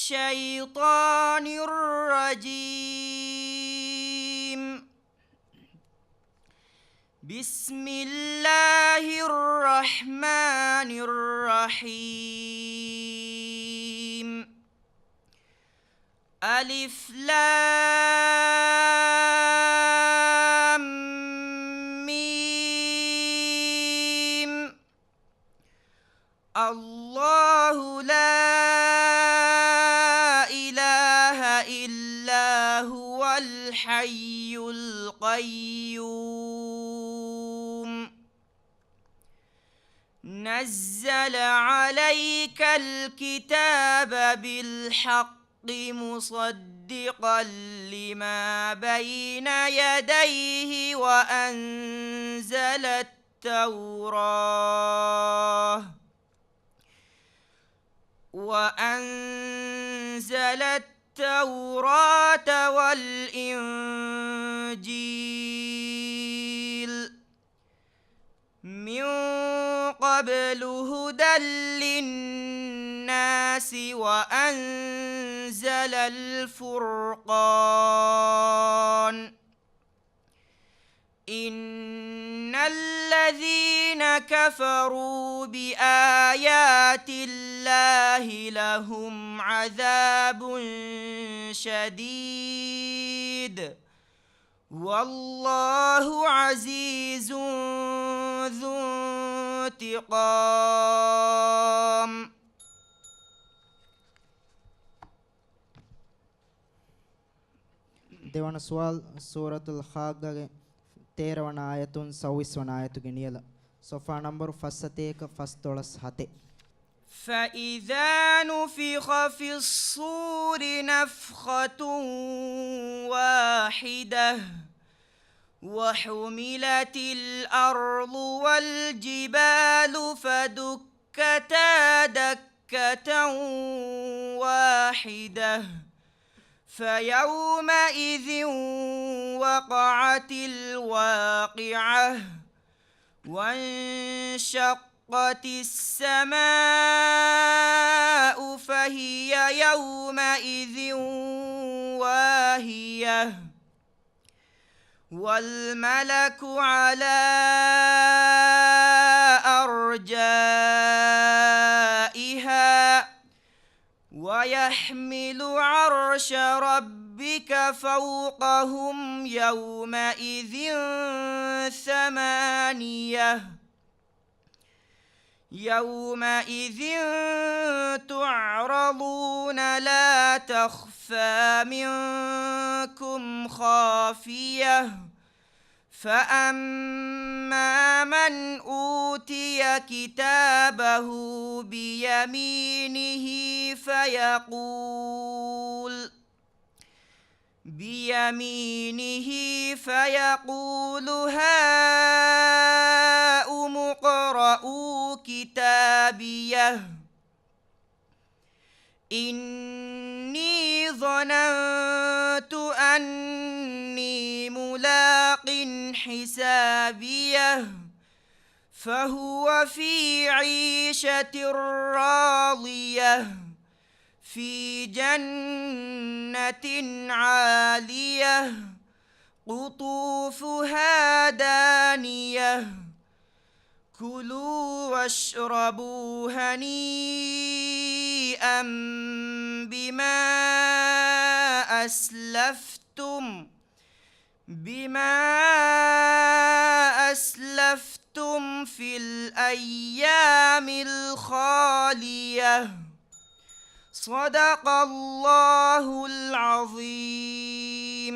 الشيطان الرجيم. بسم الله الرحمن الرحيم. ألف لام ميم. الله لا إله إلا هو الحي القيوم. نزل عليك الكتاب بالحق مصدقا لما بين يديه وأنزل التوراة والإنجيل من قبل هدى للناس وأنزل الفرقان. إن الذين كفروا بآيات الله لهم عذاب شديد والله عزيز ذو انتقام. දෙවන සුවල් සූරතුල් හාග්ගගේ 13 වන ආයතුන් 24 වන ආයතුගේ නියල සොෆා නම්බර් ෆස්සතේක ෆස්තොලස් හතේ. فإذا نفخ في الصور نفخة واحدة وحملت الأرض والجبال فدكتا دكة واحدة فيومئذ وقعت الواقعة وانشقت السماء فهي يومئذ واهية والملك على أرجائها ويحمل عرش ربك فوقهم يومئذ ثمانية. يومئذ تعرضون لا تخفى منكم خافية فأما من أوتي كتابه بيمينه فيقول هاؤم اقرءوا كتابيه إني ظننت أني ملاق حسابيه فهو في عيشة راضية في جنة عالية قطوفها دانية كلوا واشربوا هنيئا بما أسلفتم في الأيام الخالية. صدق الله العظيم.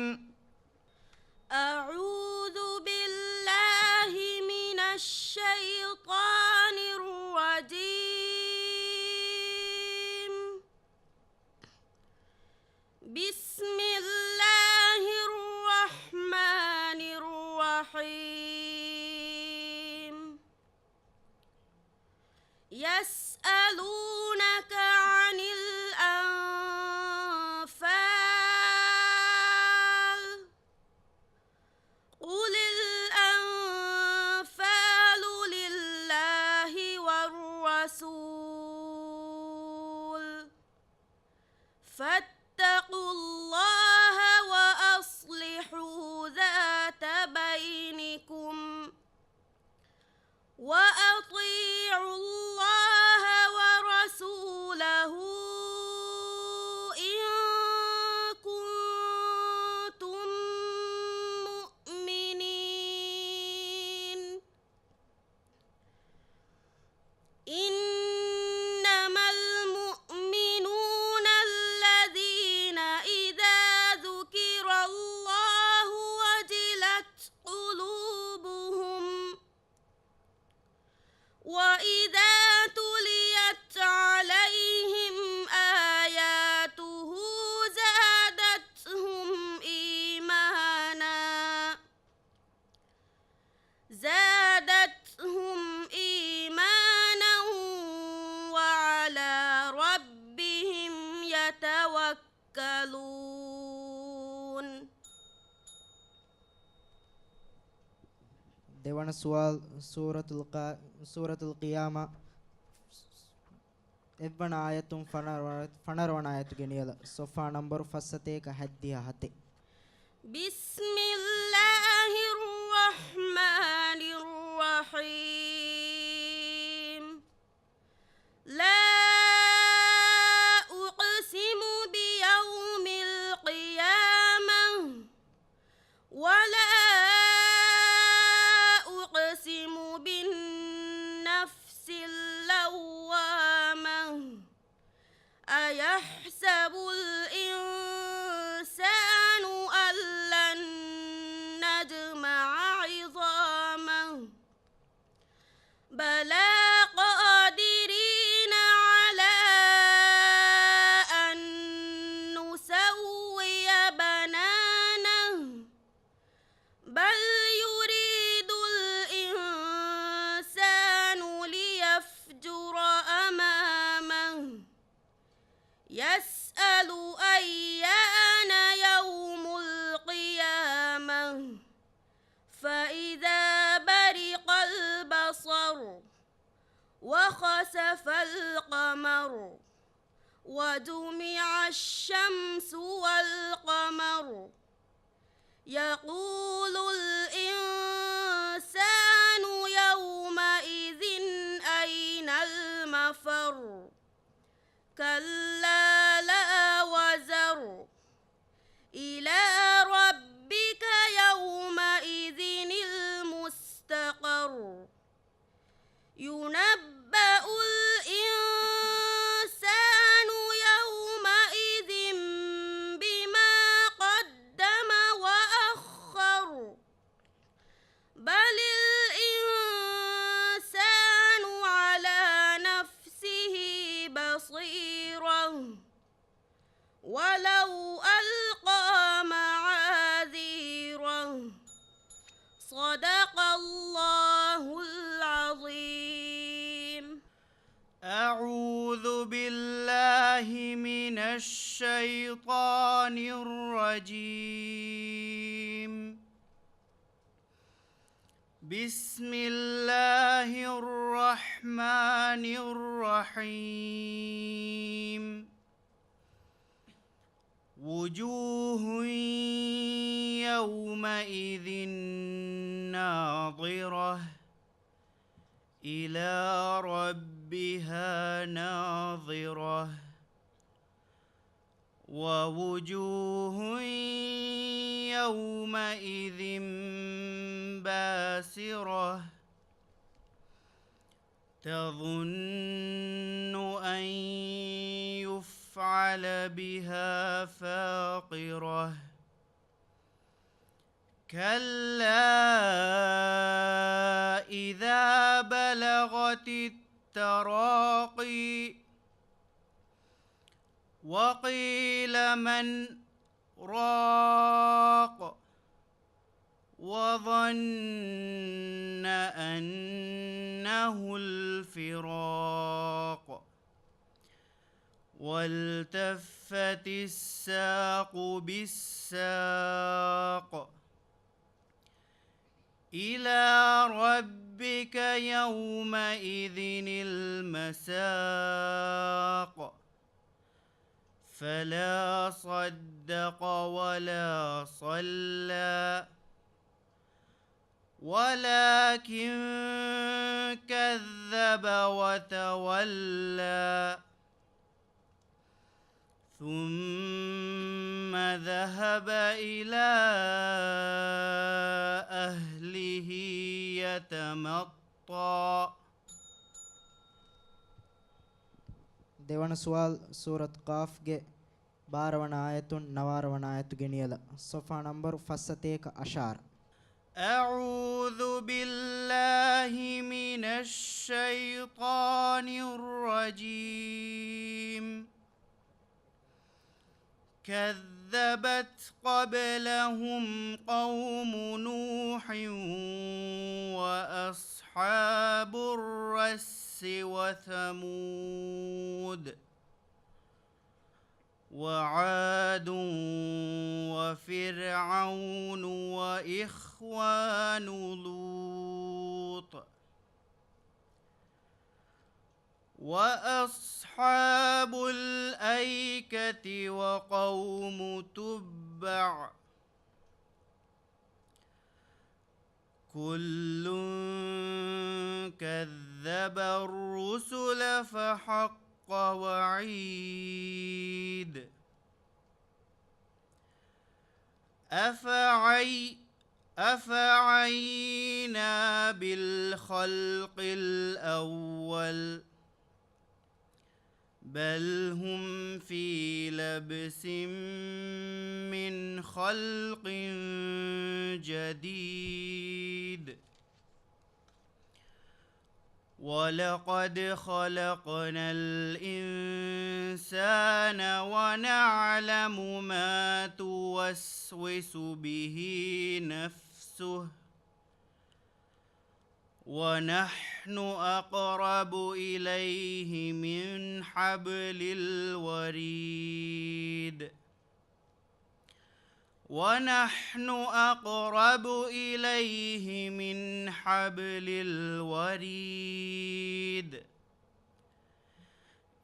أعوذ بالله من الشيطان الرجيم. بسم الله الرحمن الرحيم. يسألونك عن الأنفال قل الأنفال لله والرسول وأطيعوا الله ورسوله إن كنتم مؤمنين إنما المؤمنون الذين إذا ذكر الله وجلت قلوبهم وإذا تليت عليهم آياته زادتهم إيمانا وعلى ربهم يتوكلون. දෙවන සුවල් සූරතුල් ඛියාමා එවන ආයතුන් ෆනරවන ආයතු ගෙනියල සොෆා නම්බර් ෆස්සතේක හැද්දිය හතේ بسم الله الرحمن الرحيم لا أقسم بيوم القيامة ولا أقسم بالنفس اللوامة أيحسب الإنسان أن لن نجمع عظامه بلى قادرين على أن نسوي بنانه بل يريد الإنسان ليفجر أمامه يسأل أيان يوم القيامة فإذا برق البصر وخسف القمر وجمع الشمس والقمر يقول الإنسان يومئذ أين المفر كلا لا وزر إلى ربك يومئذ المستقر ينبأ الإنسان يومئذ بما قدم وأخر بل الإنسان على نفسه بصيرة ولو ألقى معاذيره صدق الله العظيم. أعوذ بالله من الشيطان الرجيم. بسم الله الرحمن الرحيم. وجوه يومئذ ناظرة إلى ربها ناظرة ووجوه يومئذ باسرة تظن أن يفعل بها فاقرة كلا إذا بلغت التراقي وقيل من راق وظن أنه الفراق والتفت الساق بالساق إلى ربك يومئذ المساق فلا صدق ولا صلى ولكن كذب وتولى ثم ذهب إلى أهله يتمطى. දෙවන සුවල් සූරත් කාෆ්ගේ 12 වන ආයතුන් 9 වන ආයතු ගෙනියලා. සොෆා නම්බර් 61 අෂාර්. أعوذ بالله من الشيطان الرجيم. كذبت قبلهم قوم نوح وأصحاب الرس وثمود وعاد وفرعون وإخوان لوط وأصحاب الأيكة وقوم تبع كل كذب الرسل فحق وعيد. أفعينا بالخلق الأول بل هم في لبس من خلق جديد. ولقد خلقنا الإنسان ونعلم ما توسوس به نفسه ونحن أقرب إليه من حبل الوريد. ونحن أقرب إليه من حبل الوريد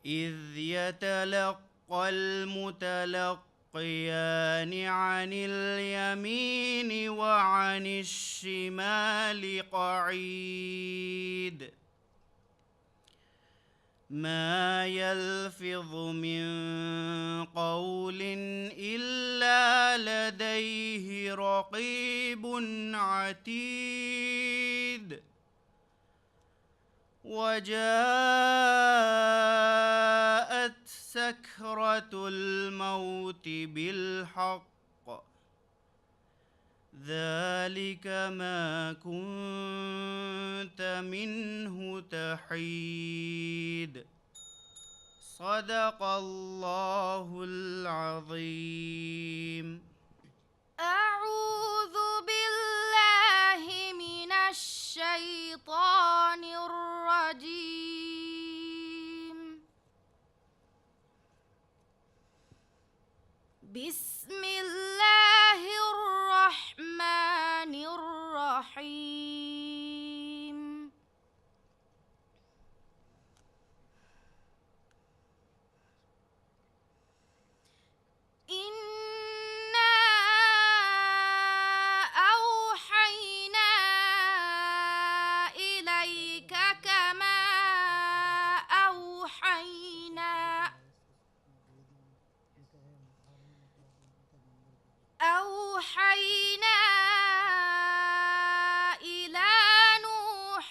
إذ يتلقى المتلقيان عن اليمين وعن الشمال قعيد. ما يلفظ من قول إلا لديه رقيب عتيد. وجاءت سكرة الموت بالحق ذلك ما كنت منه تحيد. صدق الله العظيم. أعوذ بالله من الشيطان الرجيم. بسم الله الرحمن الرحيم. إنا أوحينا إليك كما أوحينا إلى نوح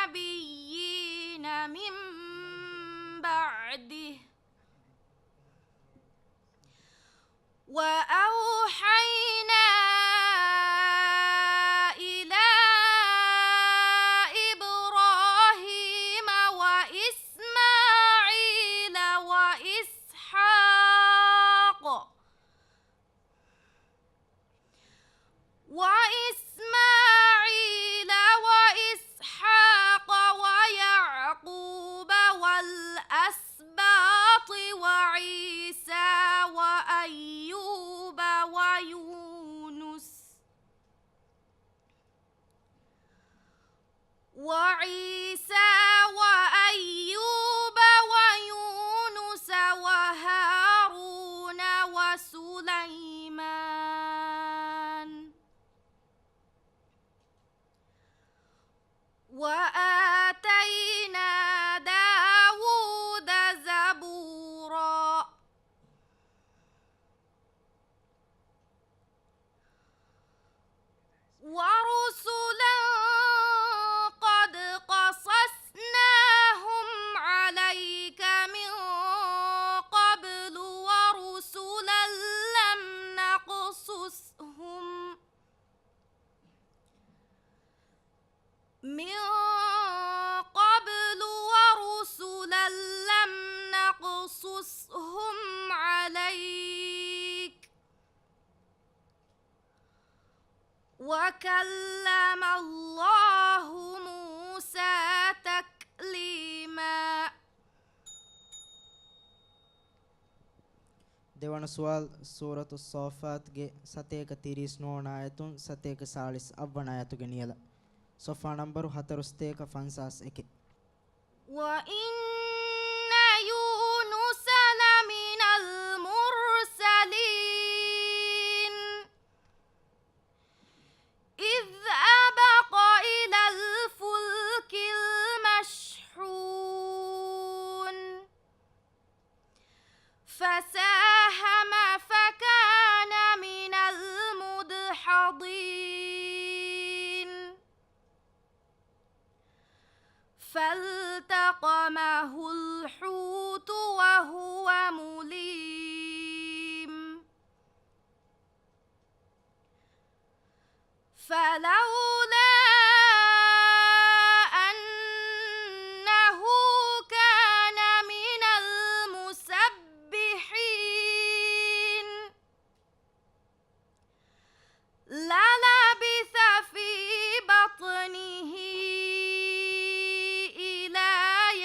والنبيين من بعده وأوحينا إلى إبراهيم وإسماعيل وإسحاق ويعقوب والأسباط وعيسى وأيوب ويونس وهارون وسليمان ورسلا قد قصصناهم عليك من قبل ورسلا لم نقصصهم عليك وكلم الله موسى تكليما. දෙවන සුවල් සූරතු සෝෆාත්ගේ සතේක 39 ආයතුන් සතේක 40 අවවන ආයතු ගෙනියලා සොෆා නම්බරු 41 51 وإن يونس لمن المرسلين إذ أبق إلى الفلك المشحون فساهم فكان من المدحضين فالتقمه الحوت وهو مليم فلولا أنه كان من المسبحين للبث في بطنه إلى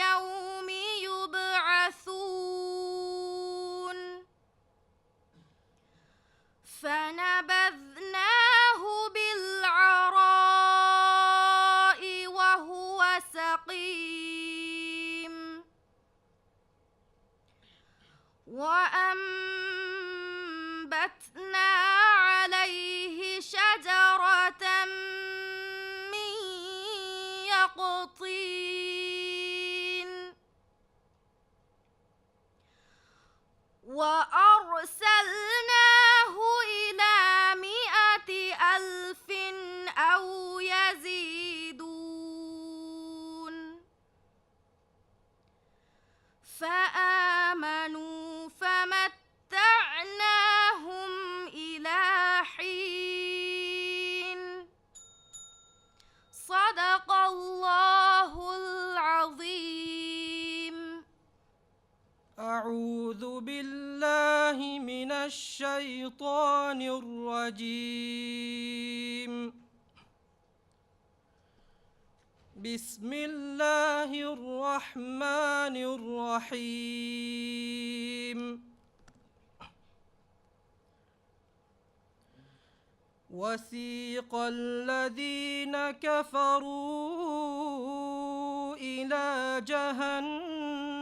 يوم يبعثون فنبذناه بالعراء وهو سقيم وأنبتنا عليه شجرة من يقطين وأرسلناه إلى 100,000 أو يزيدون فآمنوا فمتعناهم إلى حين. صدق الله العظيم. أعوذ بالله من الشيطان الرجيم. بسم الله الرحمن الرحيم. وسيق الذين كفروا إلى جهنم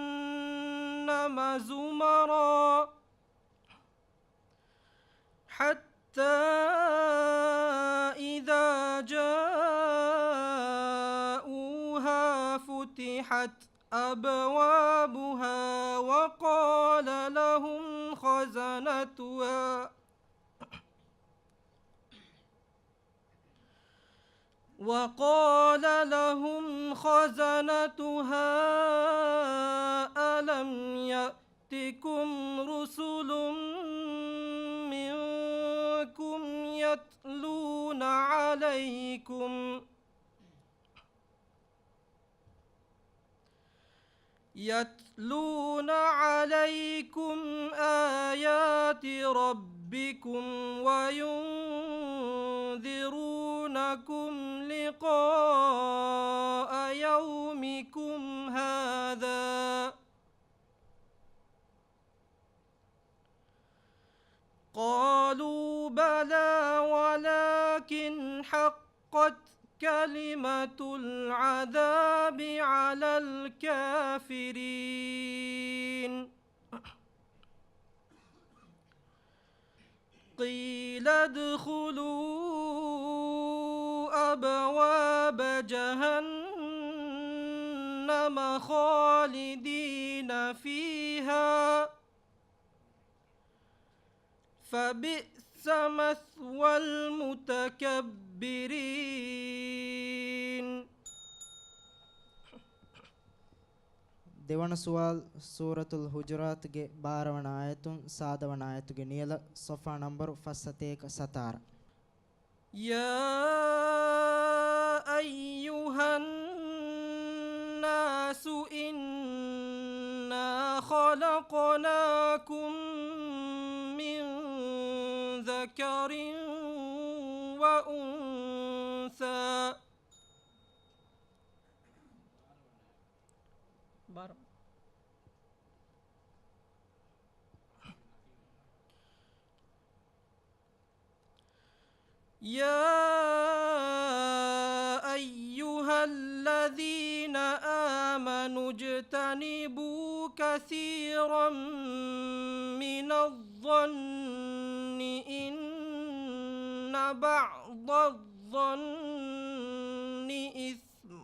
زمرا حتى إذا جاءوها فتحت أبوابها وقال لهم خزنتها ألم يأتكم رسل منكم يتلون عليكم آيات ربكم وينذرونكم لقاء يومكم هذا قالوا بلى ولكن حقت كلمة العذاب على الكافرين. قيل ادخلوا أبواب جهنم خالدين فيها فبئس فبئس مثوى المتكبرين. දෙවන සුවල් සූරතුල් හුජරාත්ගේ 12 වන ආයතුන් සාදවන ආයතුගේ නියල සොෆා නම්බරු ෆස්සතේක සතාර. يا أيها الناس إنا خلقناكم من ذكر وأنثى يا أيها الذين آمنوا اجتنبوا كثيرا من الظن إن بعض الظن إثم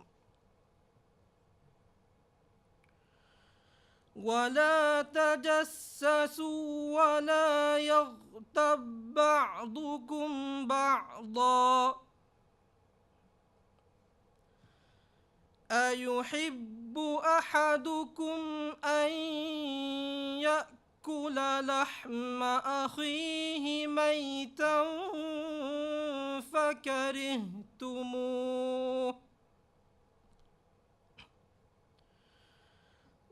ولا تجسسوا ولا يغتب بعضكم بعضا أيحب أحدكم أن يأكل لحم أخيه ميتا فكرهتموه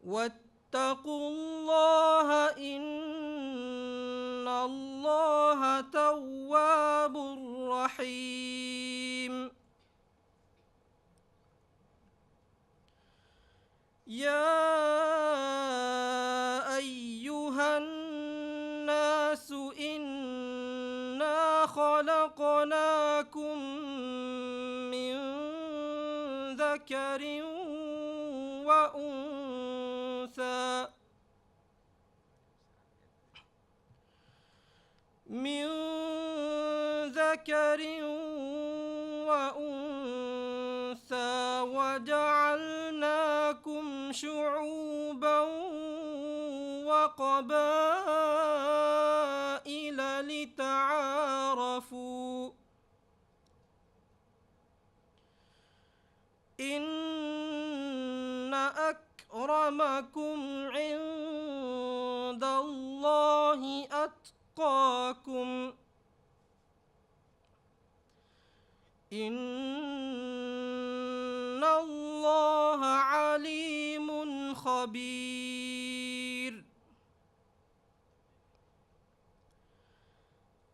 واتقوا الله إن الله تواب رحيم. يا أيها الناس إنا خلقناكم من ذكر وأنثى وجعلناكم شعوبا وقبائل لتعارفوا إن أكرمكم عند الله أتقاكم إن الله عليم خبير.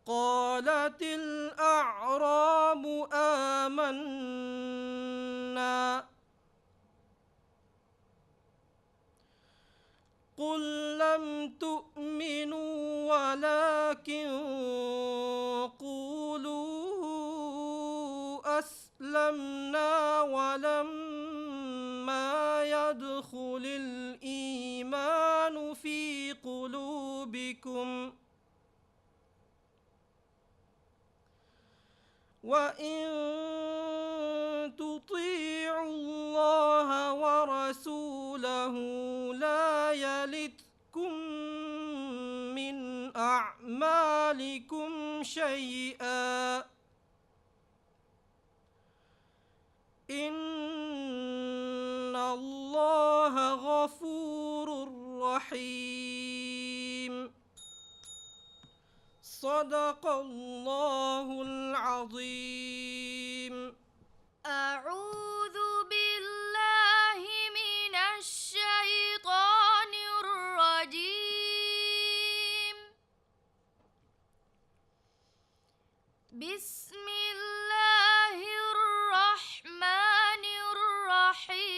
قالت الأعراب آمنا قل لم تؤمنوا ولكن قولوا أسلمنا ولما يدخل الإيمان في قلوبكم وإن تطيعوا الله ورسوله لا يلتكم من أعمالكم شيئا إن الله غفور رحيم. صدق الله العظيم. أعوذ بالله من الشيطان الرجيم. بسم الله الرحمن الرحيم.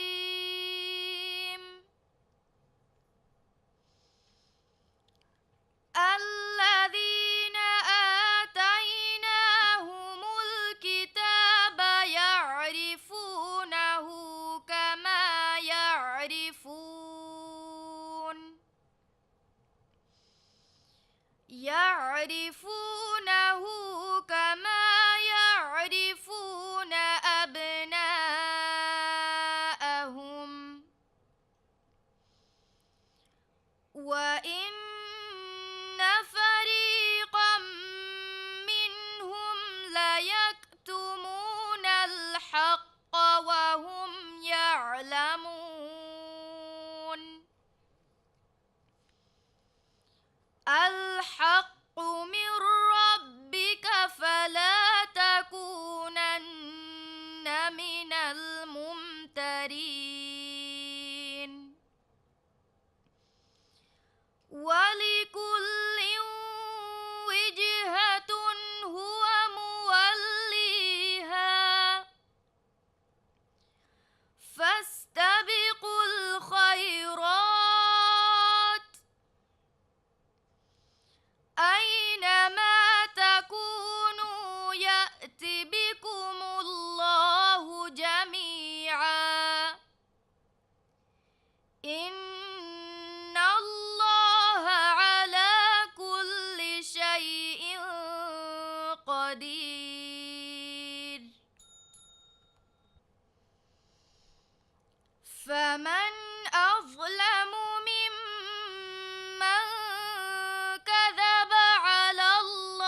الذين آتيناهم الكتاب يعرفونه كما يعرفون أبناءهم وإن فريقا يأت بكم الله جميعا إن الله على كل شيء قدير فمن أظلم ممن كذب على الله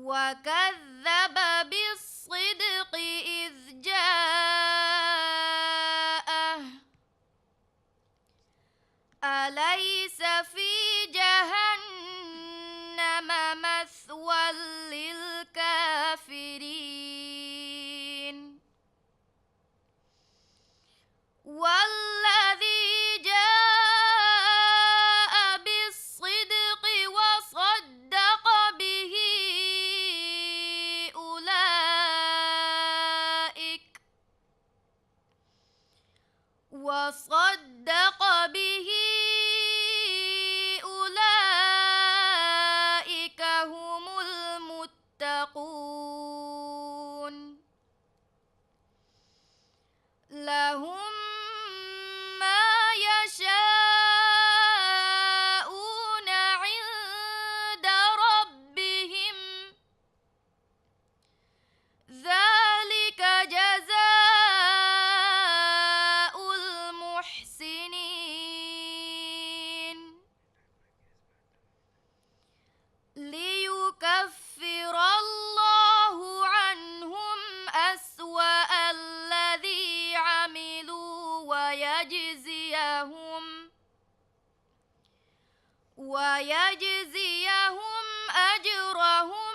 وكذب بالصدق إذ جاءه أليس في جهنم مثوى للكافرين والذي جاء بالصدق وصدق به أولئك هم المتقون لهم ما يشاءون عند ربهم ذلك جزاء المحسنين ليكفر الله عنهم أسوأ الذي عملوا ويجزيهم أجرهم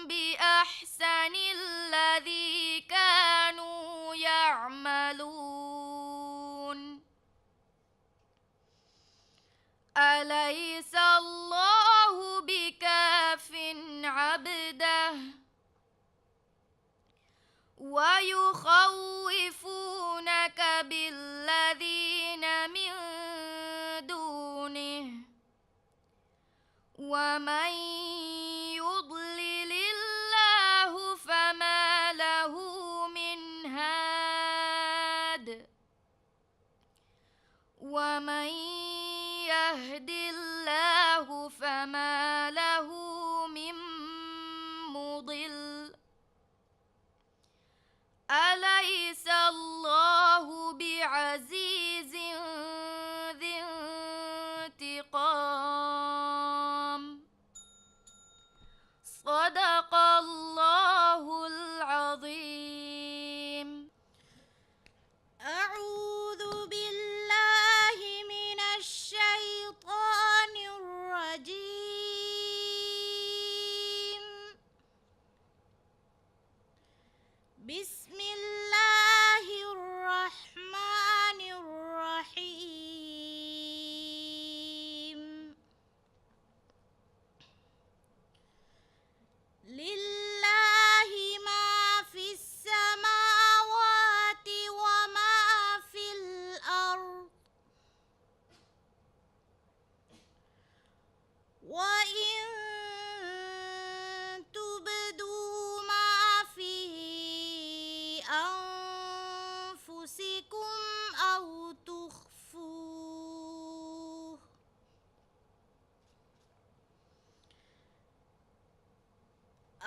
بأحسن الذي كانوا يعملون أليس الله بكاف عبده ويخوفونك بالذين من دونه ومن يضلل الله فما له من هاد ومن يهد الله فما له من مضل أليس الله بعزيز ذي انتقام صدق الله العظيم أعوذ بالله من الشيطان الرجيم بسم الله الرحمن الرحيم لله ما في السماوات وما في الأرض وإن تبدوا ما في أنفسكم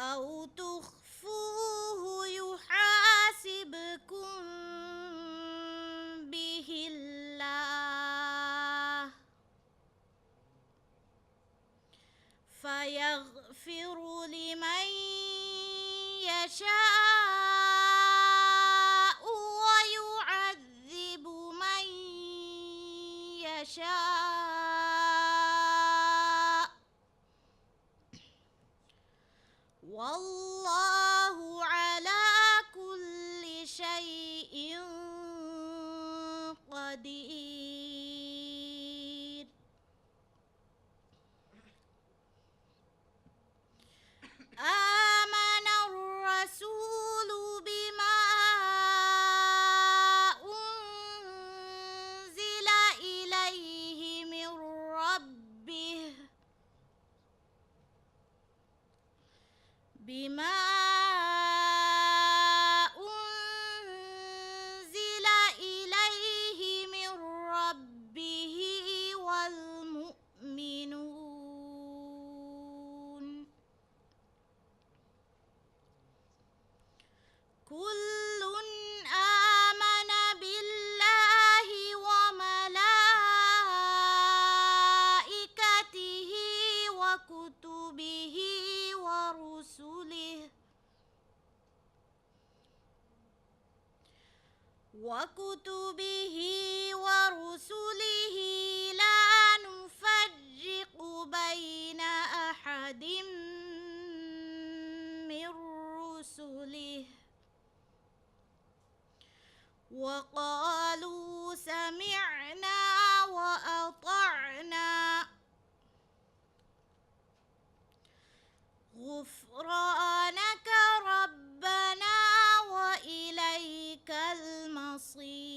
أو تخفوه يحاسبكم به الله فيغفر لمن يشاء ويعذب من يشاء والله على كل شيء قدير آمن الرسول بما أنزل إليه من بما أنزل إليه من ربه والمؤمنون كل آمن بالله وملائكته وكتبه ورسله لا نفرق بين أحد من رسله وقالوا سمعنا وأطعنا غفرانك ربنا وإليك المصير.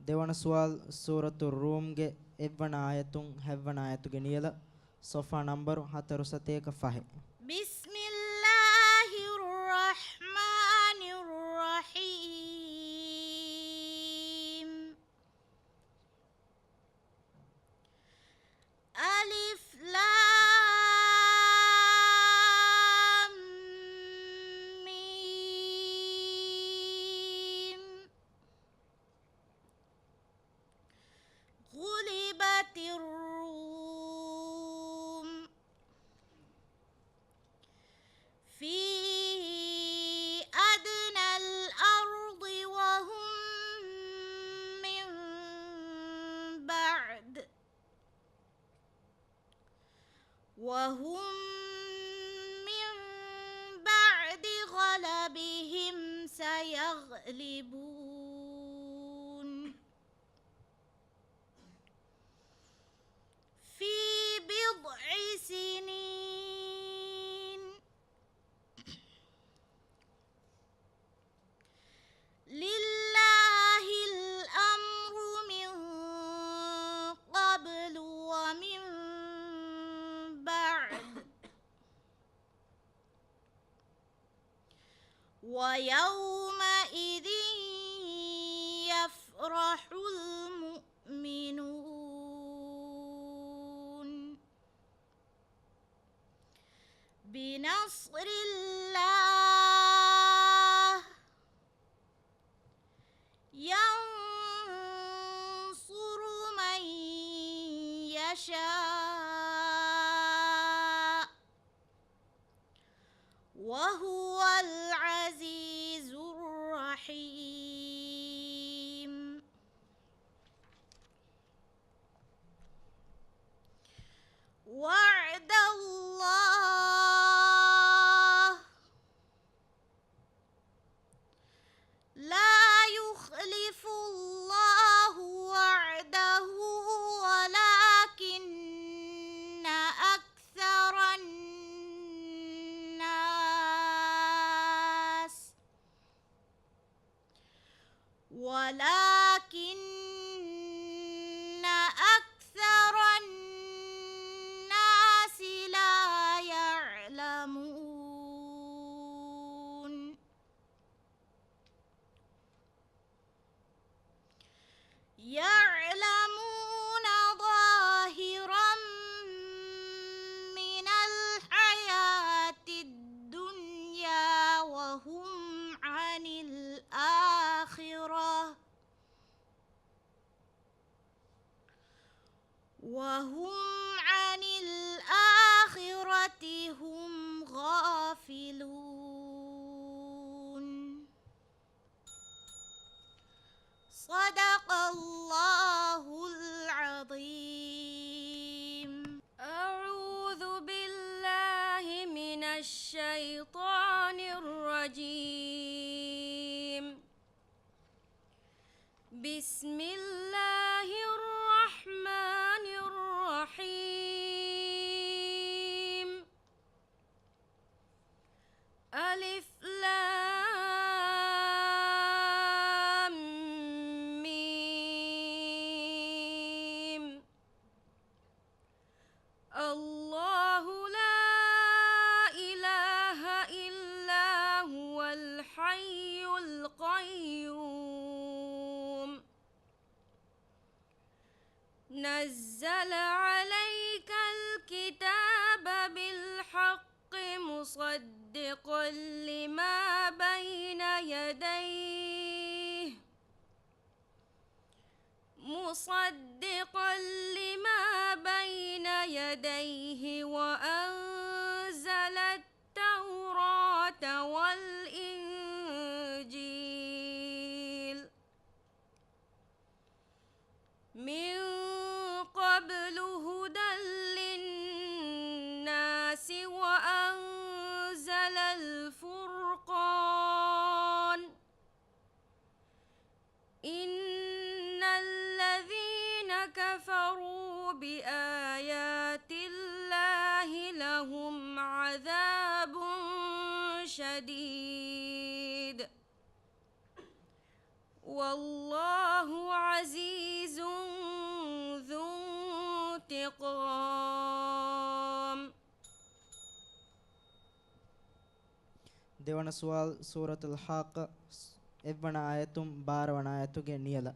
දෙවන සුවල් සූරතු රූම්ගේ එවන ආයතුන් හැවන ආයතුගේ නියල සොෆා නම්බරු 4 සතේක ෆහේ. බිස්මිල්ලාහිර් රහ්මානිර් රහීම්. අලිෆ් ලාම් මීම්. غُلِبَتِرْ الرُّومُ في أدنى الأرض وهم من بعد غلبهم سيغلبون في بضع سنين لله الأمر من قبل ومن بعد ويومئذ يفرح المؤمنون بنصر الله ينصر من يشاء وهو العزيز الرحيم. وعد الله لا يخلف الله وعده ولكن أكثر الناس لا يعلمون. يعلمون ظاهرا من الحياة الدنيا وهم عن الآخرة هم غافلون. صدق الله العظيم. أعوذ بالله من الشيطان الرجيم. بسم الله الرحمن الرحيم. ألف لام ميم. نزل عليك الكتاب بالحق مصدقا لما بين يديه وأنزل التوراة والإنجيل من قبل هدى للناس وأنزل الفرقان إن الذين كفروا بآيات الله لهم عذاب شديد والله عزيز ذو انتقام. දෙවන සුවල් සූරතුල් හාක එවන ආයතුම් 12 වන ආයතුගේ නියල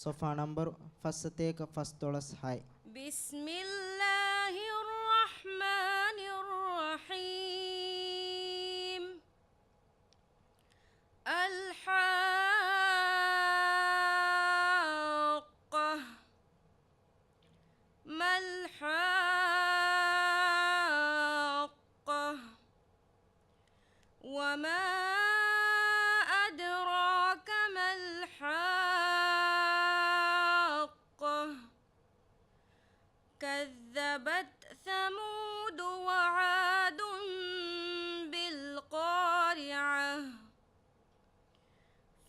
සොෆා නම්බරු ෆස්සතේක ෆස් 12 بسم الله الرحمن الرحيم. الحاقة ما الحاقة وما أدراك ما الحاقة كذبت ثمود وعاد بالقارعة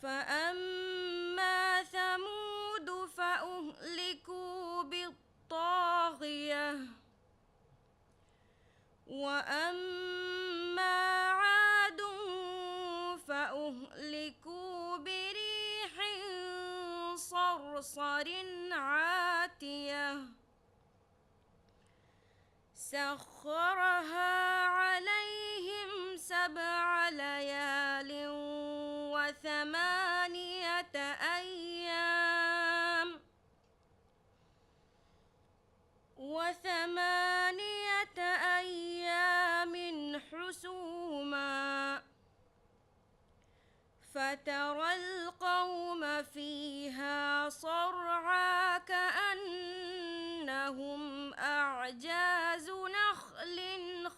فأما ثمود فأهلكوا بالطاغية وأما عاد فأهلكوا بريح صرصر عاتية سخرها عليهم 7 ليال و8 أيام حسوما فترى القوم فيها صرعى كأنهم أعجاز نخل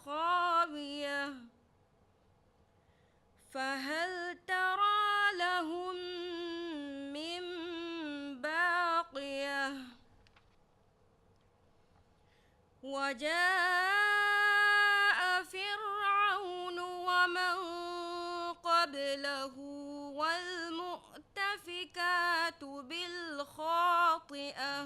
خاوية فهل ترى لهم من باقية وجاء فرعون ومن قبله والمؤتفكات بالخاطئة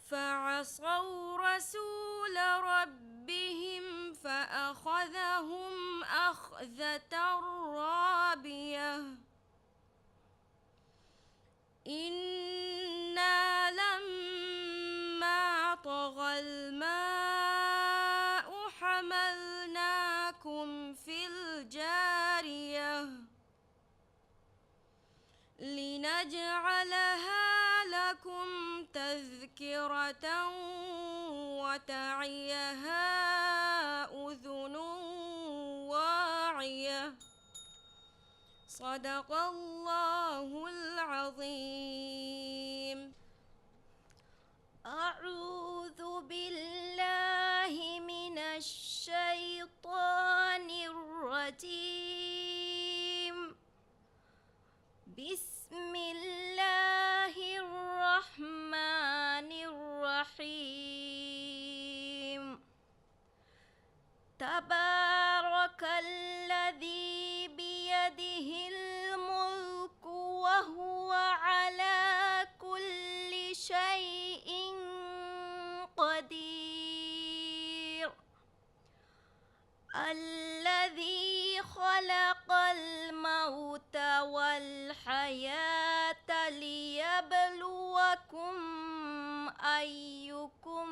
فعصوا رسول ربهم فأخذهم أخذة رابية إنا لما طغى الماء حملناكم في الجارية لنجعلها لكم تذكرة وتعيها أذن واعية صدق الله العظيم. أعوذ بالله من الشيطان الرجيم. بسم الله الرحمن الرحيم. تبارك الذي بيده الملك وهو على كل شيء قدير. الذي خلق الموت والحياة ليبلوكم أيكم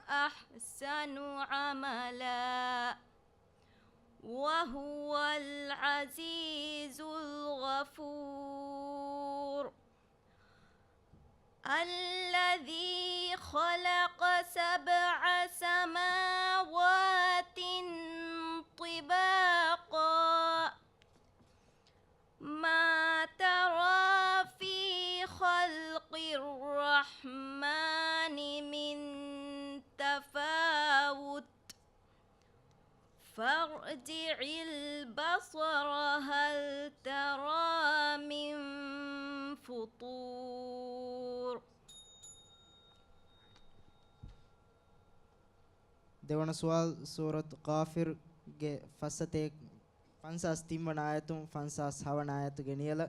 أحسن عملا وهو العزيز الغفور. الذي خلق 7 سماوات طباقا ما ترى في خلق الرحمن من تفاوت فارجع البصر هل ترى من فطور. දෙවන සුවල් සූරත් ගාෆිර් ගේ ෆස්සතේ 530 ආයතුන් 506 ආයතු ගෙනියල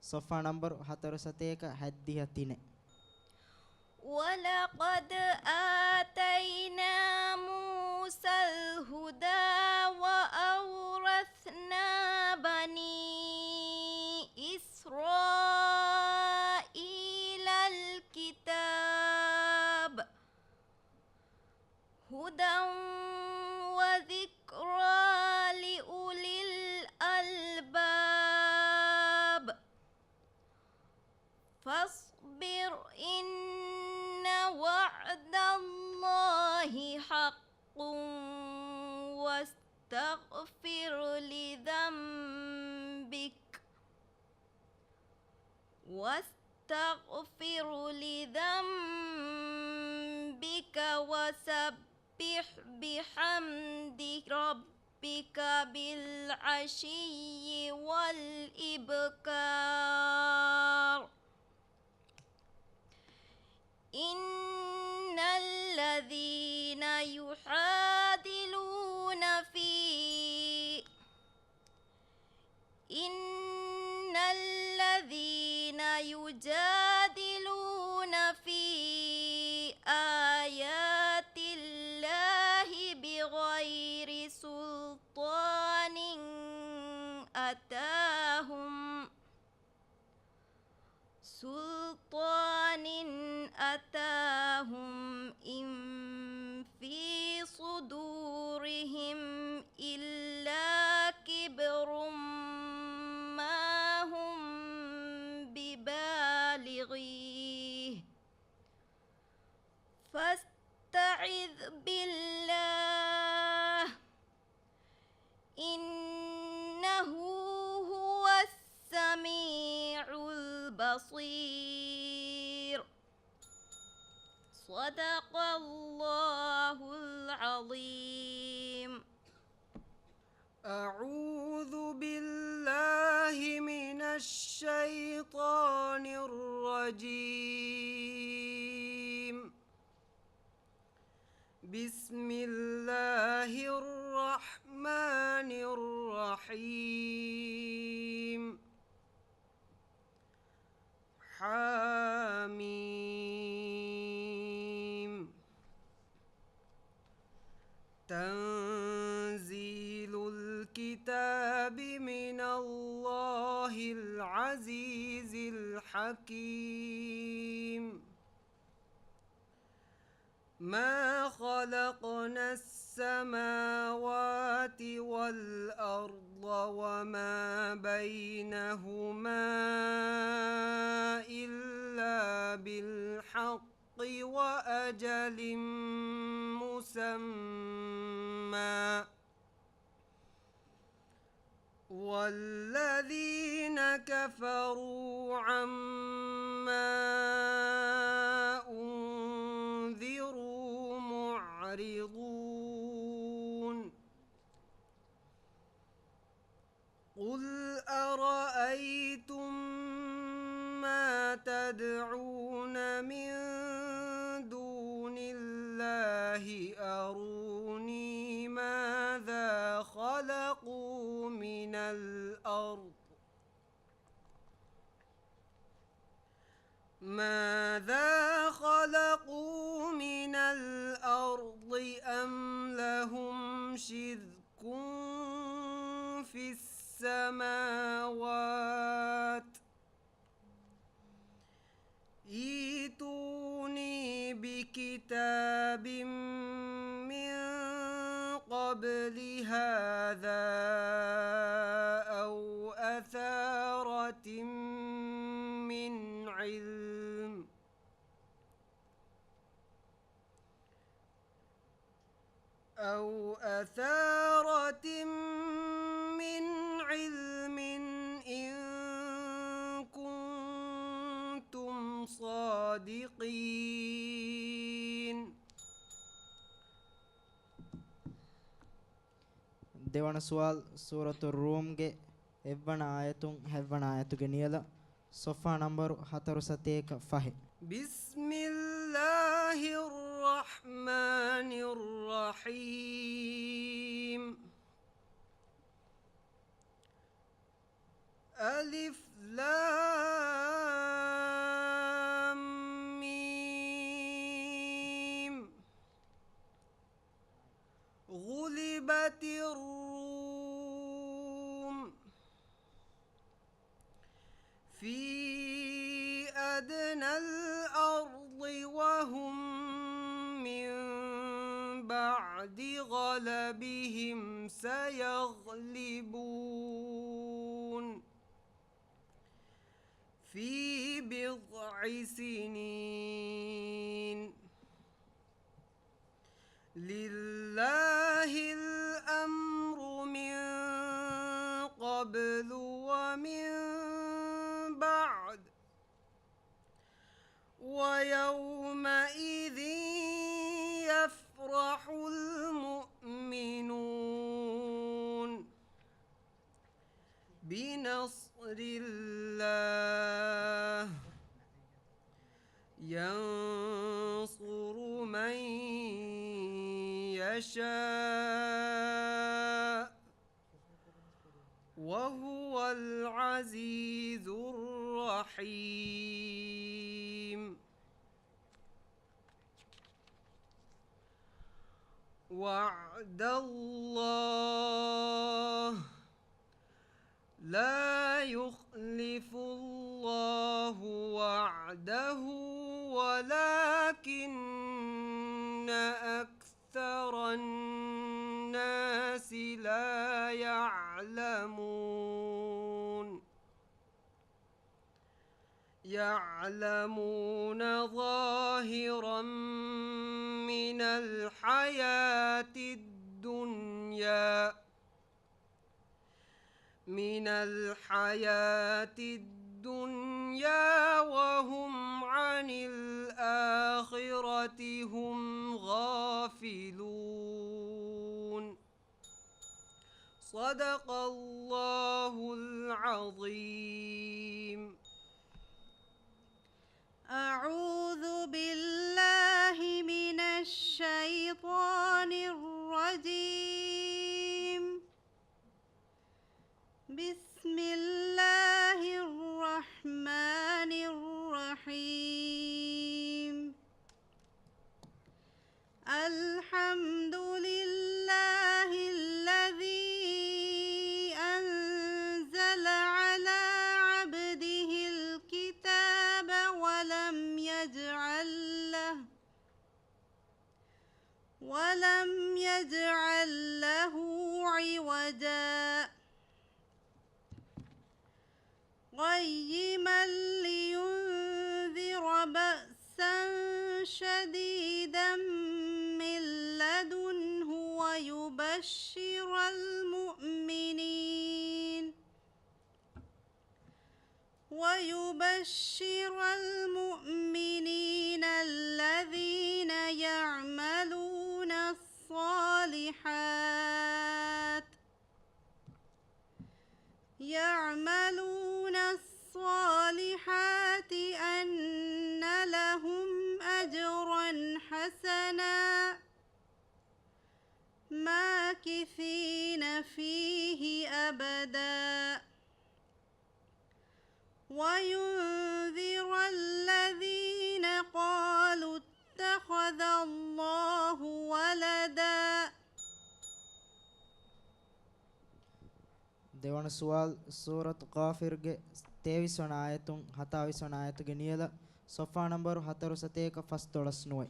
සොෆා නම්බර් 4 සතේක හැද්දිය තිනේ. ولقد آتينا موسى الهدى وأورثنا بني إسرائيل الكتاب هدى وذكرى لأولي الألباب فاصبر إن وعد الله حق واستغفر لذنبك وسبح بحمد ربك بالعشي والإبكار. إن الذين يجادلون في آيات الله بغير سلطان أتاهم إن في صدورهم إلا كبر ما هم ببالغيه فاستعذ بالله إنه هو السميع البصير. صدق الله العظيم. أعوذ بالله من الشيطان الرجيم. بسم الله الرحمن الرحيم. حاميم. تنزيل الكتاب من الله العزيز الحكيم. ما خلقنا السماوات والأرض وما بينهما إلا بالحق وأجل مسمى والذين كفروا عما أنذروا معرضون. قل أرأيتم ما تدعون من دون الله أروني ماذا خلقوا من الأرض أم لهم شرك في السماوات ائتوني بكتاب من قبل هذا أو أثارة من علم أثارة من علم إن كنتم صادقين. දෙවන සුවල් සූරතු රූම්ගේ එවන ආයතුන් හැවන ආයතුගේ නියල සොෆා නම්බරු 405. بسم الله الرحمن الرحيم. ألف لام ميم. غلبت الروم في أدنى الأرض وهم من بعد غلبهم سيغلبون في بضع سنين. لله الأمر من قبل ومن بعد ويومئذ يفرح المؤمنون بنصر الله ينصر من يشاء وهو العزيز الرحيم. وعد الله لا يخلف الله وعده ولكن أكثر الناس لا يعلمون. يعلمون ظاهرا من الحياة الدنيا وهم عن الآخرة هم غافلون. صدق الله العظيم. أعوذ بالله من الشيطان الرجيم. بسم الله الرحمن الرحيم. الحمد لله الذي أنزل على عبده الكتاب ولم يجعل له عوجا قيما لينذر بأسا شديدا من لدنه ويبشر المؤمنين الذين يعملون الصالحات أن لهم أجرا حسنا ماكثين فيه أبدا وينذر الذين قالوا اتخذ الله ولدا. දෙවන සුවල් සූරත් ගාෆිර්ගේ 23 වන ආයතුන් 27 වන ආයතුගේ නියල සොෆා නම්බරු 401 ෆස්තොලස් නුයි.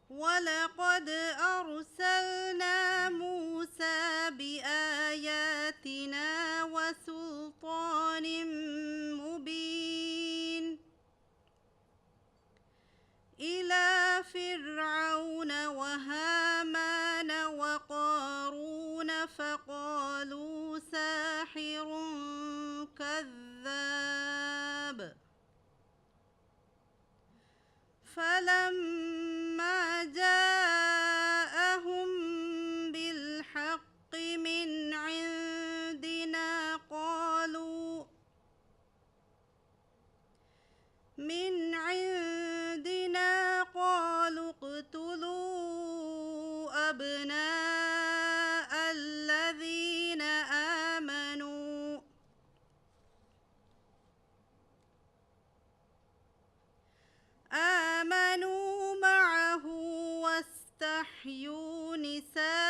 ولقد أرسلنا موسى بآياتنا وسلطان مبين إلى فرعون وهامان فقالوا ساحر كذاب فلما جاءهم بالحق من عندنا قالوا اقتلوا أبناء الذين آمنوا معه واستحيوا نساءهم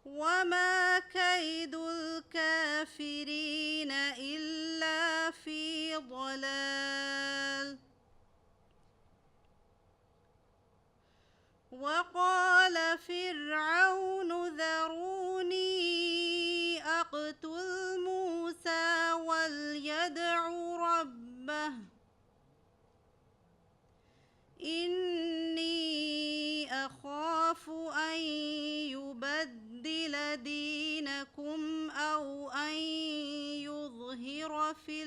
وما كيد الكافرين إلا في ضلال. وقال فرعون ذروني أقتل موسى وليدع ربه إني أخاف أن يبدل دينكم أو أن يظهر في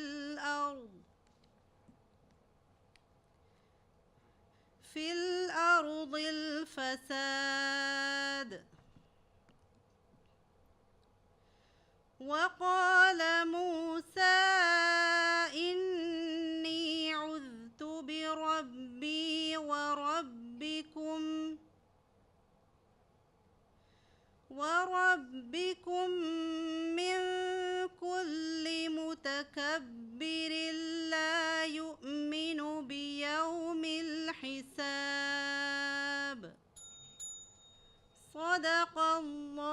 الأرض الفساد. وقال موسى إني عذت بربي وربكم من كل متكبر لا يؤمن بيوم الحساب. صدق الله